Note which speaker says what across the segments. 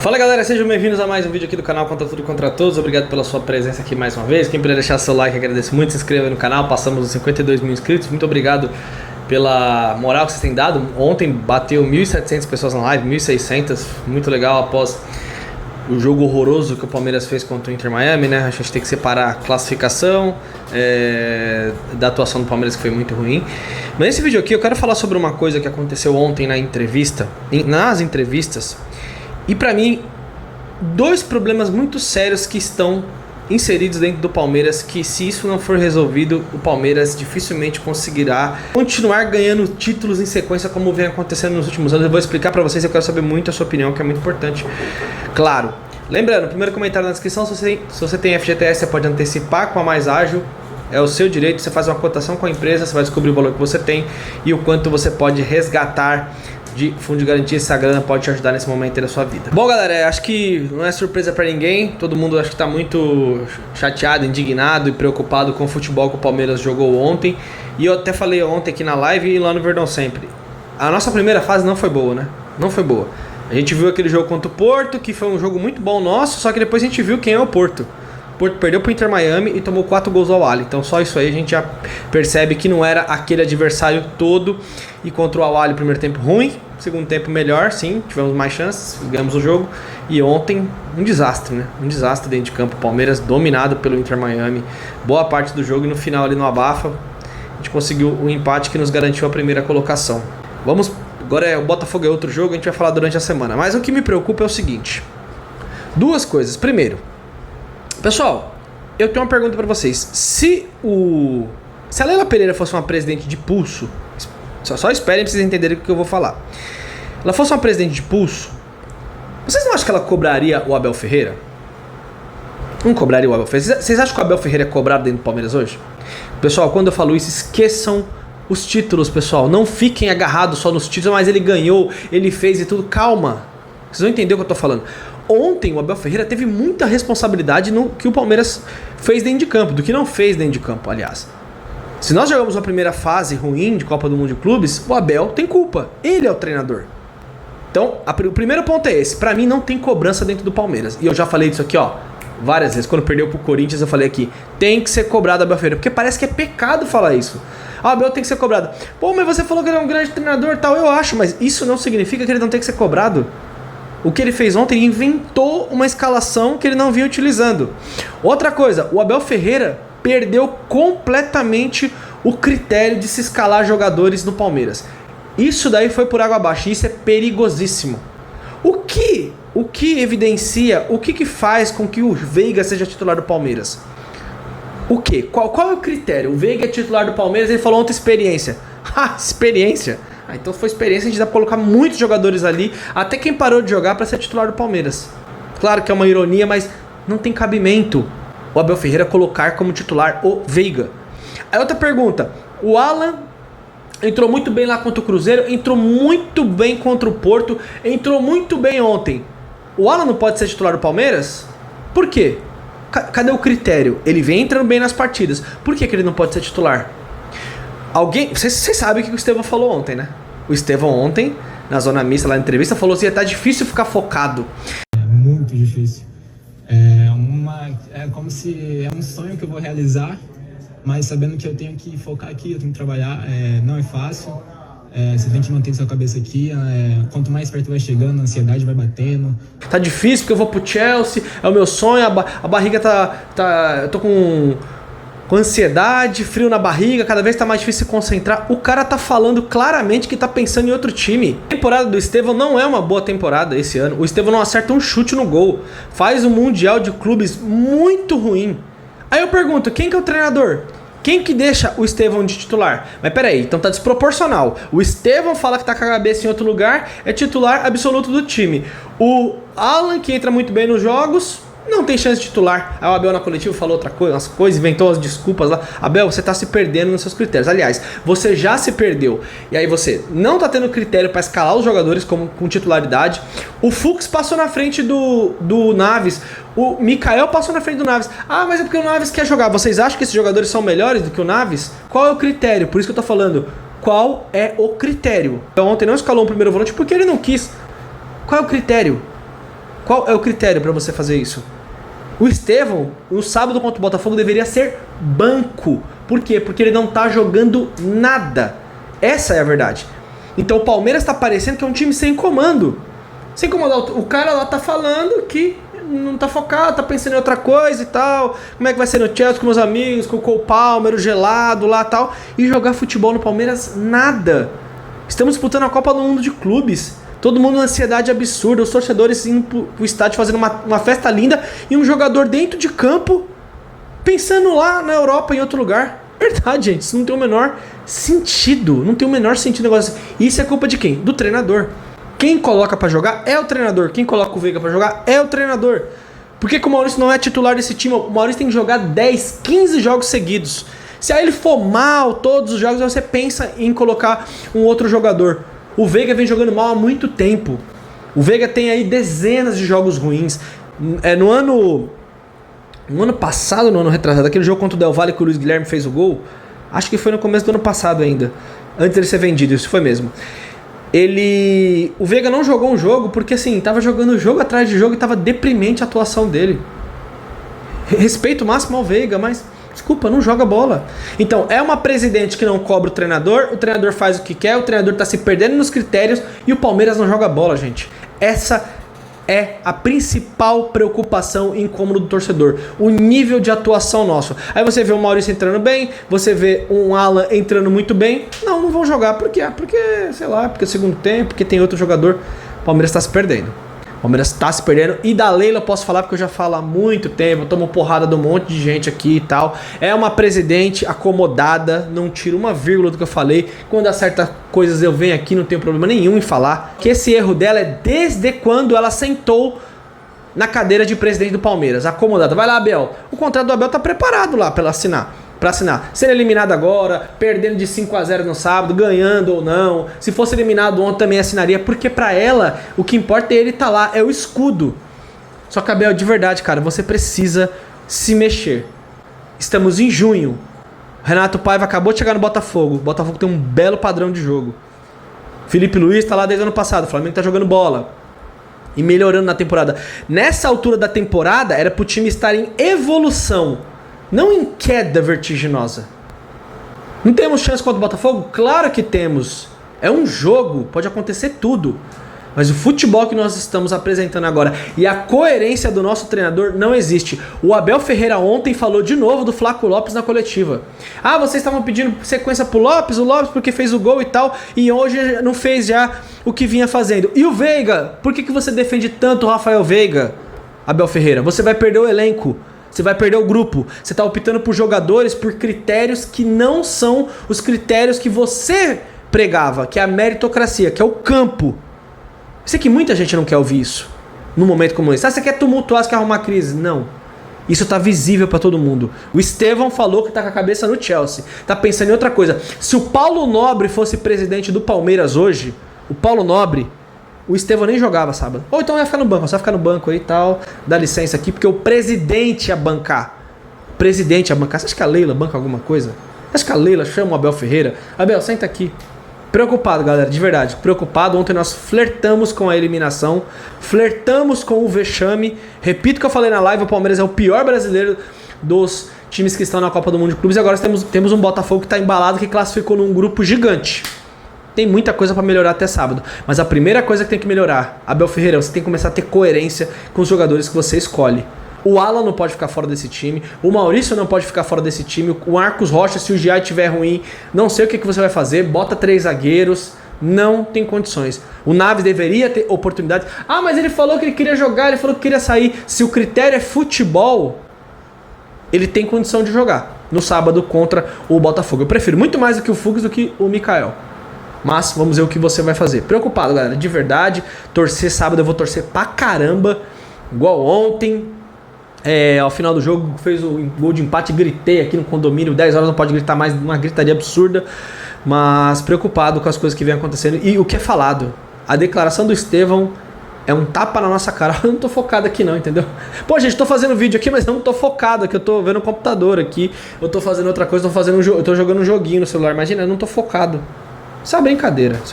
Speaker 1: Fala galera, sejam bem-vindos a mais um vídeo aqui do canal Contra Tudo e Contra Todos. Obrigado pela sua presença aqui mais uma vez. Quem puder deixar seu like, agradeço muito. Se inscreva aí no canal, passamos os 52 mil inscritos. Muito obrigado pela moral que vocês têm dado. Ontem bateu 1.700 pessoas na live, 1.600. Muito legal após o jogo horroroso que o Palmeiras fez contra o Inter Miami, né? A gente tem que separar a classificação da atuação do Palmeiras, que foi muito ruim. Mas nesse vídeo aqui eu quero falar sobre uma coisa que aconteceu ontem nas entrevistas. E pra mim, dois problemas muito sérios que estão inseridos dentro do Palmeiras, que se isso não for resolvido, o Palmeiras dificilmente conseguirá continuar ganhando títulos em sequência como vem acontecendo nos últimos anos. Eu vou explicar pra vocês, eu quero saber muito a sua opinião, que é muito importante. Claro, lembrando, primeiro comentário na descrição, se você tem FGTS, você pode antecipar com a Mais Ágil. É o seu direito, você faz uma cotação com a empresa, você vai descobrir o valor que você tem e o quanto você pode resgatar de fundo de garantia. Essa grana pode te ajudar nesse momento da sua vida. Bom galera, acho que não é surpresa pra ninguém. Todo mundo acho que tá muito chateado, indignado e preocupado com o futebol que o Palmeiras jogou ontem. E eu até falei ontem aqui na live e lá no Verdão Sempre. A nossa primeira fase não foi boa, né? Não foi boa. A gente viu aquele jogo contra o Porto, que foi um jogo muito bom nosso, só que depois a gente viu quem é o Porto. O Porto perdeu pro Inter Miami e tomou 4 gols ao Al-Ahly. Então só isso aí a gente já percebe que não era aquele adversário todo. E contra o Al-Ahly, primeiro tempo ruim, segundo tempo melhor, sim, tivemos mais chances, ganhamos o jogo. E ontem, um desastre, né? Um desastre dentro de campo. Palmeiras dominado pelo Inter Miami, boa parte do jogo, e no final ali no abafa, a gente conseguiu um empate que nos garantiu a primeira colocação. Agora o Botafogo é outro jogo, a gente vai falar durante a semana. Mas o que me preocupa é o seguinte: duas coisas. Primeiro, pessoal, eu tenho uma pergunta pra vocês. Se a Leila Pereira fosse uma presidente de pulso, só esperem pra vocês entenderem o que eu vou falar. Ela fosse uma presidente de pulso, vocês não acham que ela cobraria o Abel Ferreira? Não cobraria o Abel Ferreira? Vocês acham que o Abel Ferreira é cobrado dentro do Palmeiras hoje? Pessoal, quando eu falo isso, esqueçam os títulos, pessoal. Não fiquem agarrados só nos títulos, mas ele ganhou, ele fez e tudo. Calma. Vocês vão entender o que eu tô falando. Ontem o Abel Ferreira teve muita responsabilidade no que o Palmeiras fez dentro de campo, do que não fez dentro de campo, aliás. Se nós jogamos uma primeira fase ruim de Copa do Mundo de Clubes, o Abel tem culpa. Ele é o treinador. Então, o primeiro ponto é esse. Pra mim não tem cobrança dentro do Palmeiras. E eu já falei disso aqui, ó, várias vezes. Quando perdeu pro Corinthians eu falei aqui, tem que ser cobrado o Abel Ferreira. Porque parece que é pecado falar isso. O Abel tem que ser cobrado. Pô, mas você falou que ele é um grande treinador e tal. Eu acho, mas isso não significa que ele não tem que ser cobrado. O que ele fez ontem, ele inventou uma escalação que ele não vinha utilizando. Outra coisa, o Abel Ferreira perdeu completamente o critério de se escalar jogadores no Palmeiras. Isso daí foi por água abaixo, e isso é perigosíssimo. O que evidencia, o que faz com que o Veiga seja titular do Palmeiras? O que? Qual é o critério? O Veiga é titular do Palmeiras, ele falou ontem experiência. Ha, experiência? Então foi experiência, a gente dá pra colocar muitos jogadores ali, até quem parou de jogar pra ser titular do Palmeiras. Claro que é uma ironia, mas não tem cabimento o Abel Ferreira colocar como titular o Veiga. Aí outra pergunta, o Alan entrou muito bem lá contra o Cruzeiro, entrou muito bem contra o Porto, entrou muito bem ontem. O Alan não pode ser titular do Palmeiras? Por quê? Cadê o critério? Ele vem entrando bem nas partidas, por que ele não pode ser titular? Vocês sabem o que o Estevão falou ontem, né? O Estevão ontem, na zona mista, lá na entrevista, falou assim, tá difícil ficar focado.
Speaker 2: É muito difícil. É como se é um sonho que eu vou realizar, mas sabendo que eu tenho que focar aqui, eu tenho que trabalhar, não é fácil. Você tem que manter sua cabeça aqui, quanto mais perto vai chegando, a ansiedade vai batendo.
Speaker 1: Tá difícil porque eu vou pro Chelsea, é o meu sonho, a barriga eu tô com ansiedade, frio na barriga, cada vez tá mais difícil se concentrar. O cara tá falando claramente que tá pensando em outro time. A temporada do Estevão não é uma boa temporada esse ano. O Estevão não acerta um chute no gol. Faz um Mundial de Clubes muito ruim. Aí eu pergunto, quem que é o treinador? Quem que deixa o Estevão de titular? Mas peraí, então tá desproporcional. O Estevão fala que tá com a cabeça em outro lugar, é titular absoluto do time. O Alan, que entra muito bem nos jogos, não tem chance de titular. Aí o Abel na coletiva falou outra coisa, umas coisas, inventou as desculpas lá. Abel, você tá se perdendo nos seus critérios. Aliás, você já se perdeu. E aí você não tá tendo critério para escalar os jogadores com titularidade. O Fux passou na frente do Naves. O Mikael passou na frente do Naves. Ah, mas é porque o Naves quer jogar. Vocês acham que esses jogadores são melhores do que o Naves? Qual é o critério? Por isso que eu tô falando. Qual é o critério? Então ontem não escalou um primeiro volante porque ele não quis. Qual é o critério? Qual é o critério para você fazer isso? O Estevão, no sábado contra o Botafogo, deveria ser banco. Por quê? Porque ele não tá jogando nada. Essa é a verdade. Então o Palmeiras tá parecendo que é um time sem comando. Sem comando. O cara lá tá falando que não tá focado, tá pensando em outra coisa e tal. Como é que vai ser no Chelsea com meus amigos, com o Cole Palmer, o gelado lá e tal. E jogar futebol no Palmeiras, nada. Estamos disputando a Copa do Mundo de Clubes. Todo mundo na ansiedade absurda, os torcedores indo pro estádio fazendo uma festa linda e um jogador dentro de campo pensando lá na Europa, em outro lugar. Verdade, gente, isso não tem o menor sentido. Não tem o menor sentido negócio assim. Isso é culpa de quem? Do treinador. Quem coloca pra jogar é o treinador. Quem coloca o Veiga pra jogar é o treinador. Por que o Maurício não é titular desse time? O Maurício tem que jogar 10, 15 jogos seguidos. Se aí ele for mal todos os jogos, você pensa em colocar um outro jogador. O Veiga vem jogando mal há muito tempo. O Veiga tem aí dezenas de jogos ruins. No ano passado, no ano retrasado, aquele jogo contra o Del Valle que o Luiz Guilherme fez o gol, acho que foi no começo do ano passado ainda, antes dele ser vendido, isso foi mesmo. O Veiga não jogou um jogo porque assim, tava jogando jogo atrás de jogo e tava deprimente a atuação dele. Respeito máximo ao Veiga, mas desculpa, não joga bola. Então, é uma presidente que não cobra o treinador faz o que quer, o treinador tá se perdendo nos critérios e o Palmeiras não joga bola, gente. Essa é a principal preocupação e incômodo do torcedor. O nível de atuação nosso. Aí você vê o Maurício entrando bem, você vê um Alan entrando muito bem. Não vão jogar. Por quê? Porque, sei lá, porque é o segundo tempo, porque tem outro jogador. O Palmeiras tá se perdendo. O Palmeiras tá se perdendo. E da Leila eu posso falar porque eu já falo há muito tempo. Eu tomo porrada de um monte de gente aqui e tal. É uma presidente acomodada. Não tiro uma vírgula do que eu falei. Quando acerta coisas eu venho aqui, não tenho problema nenhum em falar. Que esse erro dela é desde quando ela sentou na cadeira de presidente do Palmeiras. Acomodada. Vai lá, Abel. O contrato do Abel tá preparado lá pra assinar. Ser eliminado agora, perdendo de 5-0 no sábado, ganhando ou não. Se fosse eliminado ontem também assinaria, porque pra ela o que importa é ele estar lá, é o escudo. Só que, Abel, de verdade, cara, você precisa se mexer. Estamos em junho. Renato Paiva acabou de chegar no Botafogo. O Botafogo tem um belo padrão de jogo. Felipe Luiz tá lá desde o ano passado. O Flamengo tá jogando bola e melhorando na temporada. Nessa altura da temporada era pro time estar em evolução, não em queda vertiginosa. Não temos chance contra o Botafogo? Claro que temos. É um jogo, pode acontecer tudo. Mas o futebol que nós estamos apresentando agora e a coerência do nosso treinador não existe. O Abel Ferreira ontem falou de novo do Flaco Lopes na coletiva. Ah, vocês estavam pedindo sequência pro Lopes, o Lopes porque fez o gol e tal, e hoje não fez já o que vinha fazendo. E o Veiga? Por que você defende tanto o Rafael Veiga, Abel Ferreira? Você vai perder o elenco. Você vai perder o grupo. Você está optando por jogadores por critérios que não são os critérios que você pregava, que é a meritocracia, que é o campo. Sei que muita gente não quer ouvir isso num momento como esse. Ah, você quer tumultuar, você quer arrumar crise? Não. Isso tá visível para todo mundo. O Estevão falou que tá com a cabeça no Chelsea. Tá pensando em outra coisa. Se o Paulo Nobre fosse presidente do Palmeiras hoje, o Estevão nem jogava sábado. Ou então ia ficar no banco, você vai ficar no banco aí e tal, dá licença aqui, porque o presidente ia bancar. Você acha que a Leila banca alguma coisa? Você acha que a Leila chama o Abel Ferreira? Abel, senta aqui. Preocupado, galera, de verdade. Preocupado. Ontem nós flertamos com a eliminação, flertamos com o vexame. Repito o que eu falei na live, o Palmeiras é o pior brasileiro dos times que estão na Copa do Mundo de Clubes. E agora temos um Botafogo que está embalado, que classificou num grupo gigante. Tem muita coisa para melhorar até sábado. Mas a primeira coisa que tem que melhorar, Abel Ferreira, você tem que começar a ter coerência com os jogadores que você escolhe. O Alan não pode ficar fora desse time. O Maurício não pode ficar fora desse time. O Marcos Rocha, se o Giai estiver ruim, não sei o que você vai fazer. Bota 3 zagueiros. Não tem condições. O Naves deveria ter oportunidade. Ah, mas ele falou que ele queria jogar, ele falou que queria sair. Se o critério é futebol, ele tem condição de jogar no sábado contra o Botafogo. Eu prefiro muito mais do que o Fux do que o Mikael. Mas vamos ver o que você vai fazer. Preocupado, galera, de verdade. Torcer sábado, eu vou torcer pra caramba. Igual ontem. Ao final do jogo, fez o gol de empate. Gritei aqui no condomínio. 10 horas não pode gritar mais, uma gritaria absurda. Mas preocupado com as coisas que vem acontecendo. E o que é falado. A declaração do Estevão é um tapa na nossa cara. Eu não tô focado aqui não, entendeu? Pô, gente, tô fazendo vídeo aqui, mas não tô focado aqui. Eu tô vendo o computador aqui. Eu tô fazendo outra coisa, eu tô jogando um joguinho no celular. Imagina, eu não tô focado. Isso é uma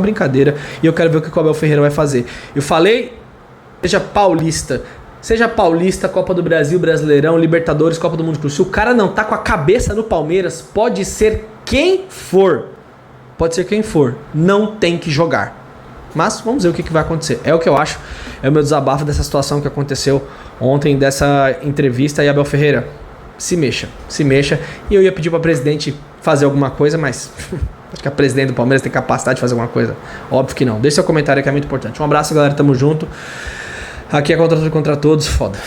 Speaker 1: brincadeira. E eu quero ver o que o Abel Ferreira vai fazer. Eu falei Seja paulista. Seja paulista, Copa do Brasil, Brasileirão, Libertadores, Copa do Mundo. Se o cara não tá com a cabeça no Palmeiras, pode ser quem for. Pode ser quem for. Não tem que jogar. Mas vamos ver o que vai acontecer. É o que eu acho. É o meu desabafo dessa situação que aconteceu ontem, dessa entrevista. E Abel Ferreira, se mexa. Se mexa. E eu ia pedir pra presidente fazer alguma coisa, mas acho que a presidente do Palmeiras tem capacidade de fazer alguma coisa. Óbvio que não. Deixa seu comentário que é muito importante. Um abraço, galera. Tamo junto. Aqui é contra tudo e contra todos. Foda.